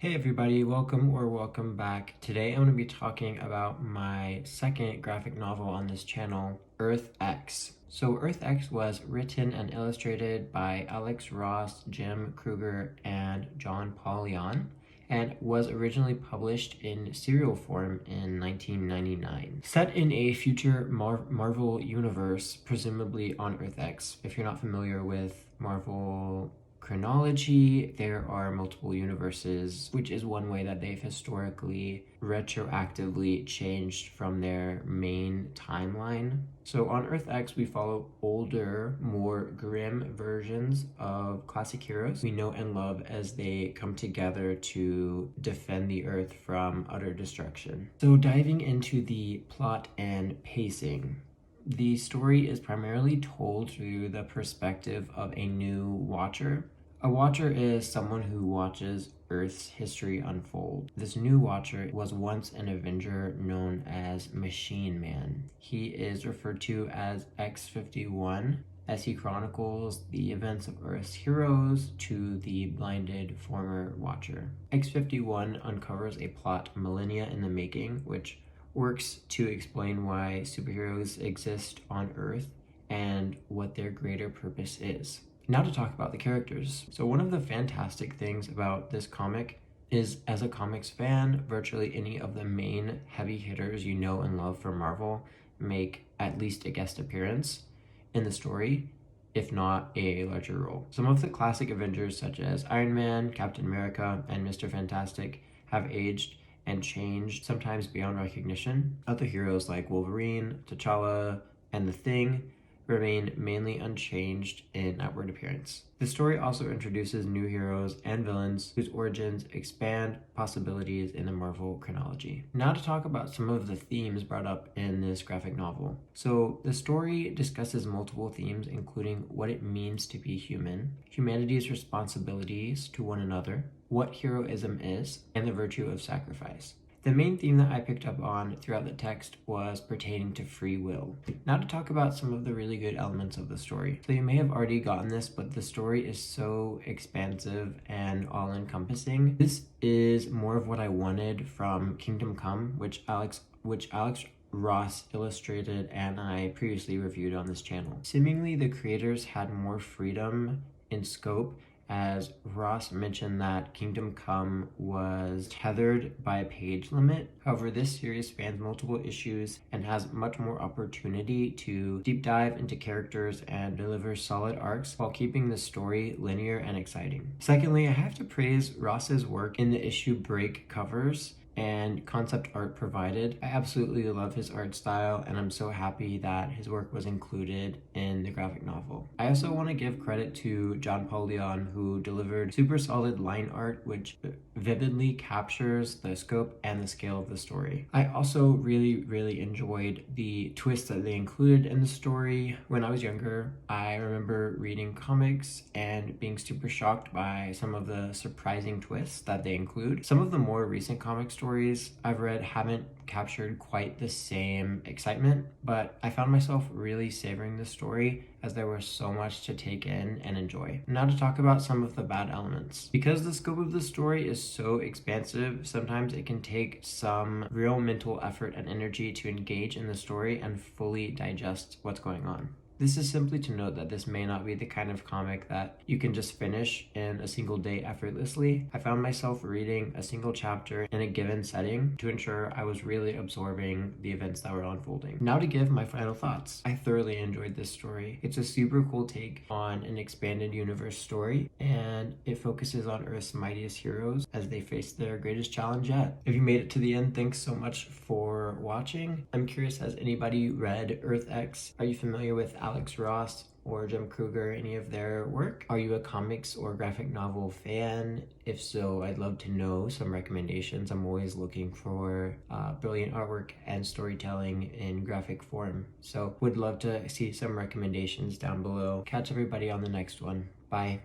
Hey everybody, welcome back. Today I'm going to be talking about my second graphic novel on this channel, Earth X. So Earth X was written and illustrated by Alex Ross, Jim Kruger, and John Paul Leon, and was originally published in serial form in 1999. Set in a future Marvel universe, presumably on Earth X. If you're not familiar with Marvel chronology, there are multiple universes, which is one way that they've historically retroactively changed from their main timeline. So on Earth X, we follow older, more grim versions of classic heroes we know and love as they come together to defend the Earth from utter destruction. So diving into the plot and pacing. The story is primarily told through the perspective of a new watcher. A watcher is someone who watches Earth's history unfold. This new watcher was once an Avenger known as Machine Man. He is referred to as X-51 as he chronicles the events of Earth's heroes to the blinded former watcher. X-51 uncovers a plot millennia in the making, which works to explain why superheroes exist on Earth and what their greater purpose is. Now to talk about the characters. So one of the fantastic things about this comic is, as a comics fan, virtually any of the main heavy hitters you know and love from Marvel make at least a guest appearance in the story, if not a larger role. Some of the classic Avengers such as Iron Man, Captain America, and Mr. Fantastic have aged and changed, sometimes beyond recognition. Other heroes like Wolverine, T'Challa, and The Thing remain mainly unchanged in outward appearance. The story also introduces new heroes and villains whose origins expand possibilities in the Marvel chronology. Now to talk about some of the themes brought up in this graphic novel. So the story discusses multiple themes, including what it means to be human, humanity's responsibilities to one another, what heroism is, and the virtue of sacrifice. The main theme that I picked up on throughout the text was pertaining to free will. Now to talk about some of the really good elements of the story. So you may have already gotten this, but the story is so expansive and all-encompassing. This is more of what I wanted from Kingdom Come, which Alex Ross illustrated and I previously reviewed on this channel. Seemingly the creators had more freedom in scope, as Ross mentioned that Kingdom Come was tethered by a page limit. However, this series spans multiple issues and has much more opportunity to deep dive into characters and deliver solid arcs while keeping the story linear and exciting. Secondly, I have to praise Ross's work in the issue break covers and concept art provided. I absolutely love his art style, and I'm so happy that his work was included in the graphic novel. I also want to give credit to John Paul Leon, who delivered super solid line art which vividly captures the scope and the scale of the story. I also really enjoyed the twists that they included in the story. When I was younger, I remember reading comics and being super shocked by some of the surprising twists that they include. Some of the more recent comic stories I've read haven't captured quite the same excitement, but I found myself really savoring the story as there was so much to take in and enjoy. Now to talk about some of the bad elements. Because the scope of the story is so expansive, sometimes it can take some real mental effort and energy to engage in the story and fully digest what's going on. This is simply to note that this may not be the kind of comic that you can just finish in a single day effortlessly. I found myself reading a single chapter in a given setting to ensure I was really absorbing the events that were unfolding. Now to give my final thoughts. I thoroughly enjoyed this story. It's a super cool take on an expanded universe story, and it focuses on Earth's mightiest heroes as they face their greatest challenge yet. If you made it to the end, thanks so much for watching. I'm curious, has anybody read Earth X? Are you familiar with Alex Ross or Jim Kruger, any of their work? Are you a comics or graphic novel fan? If so, I'd love to know some recommendations. I'm always looking for brilliant artwork and storytelling in graphic form. So would love to see some recommendations down below. Catch everybody on the next one. Bye.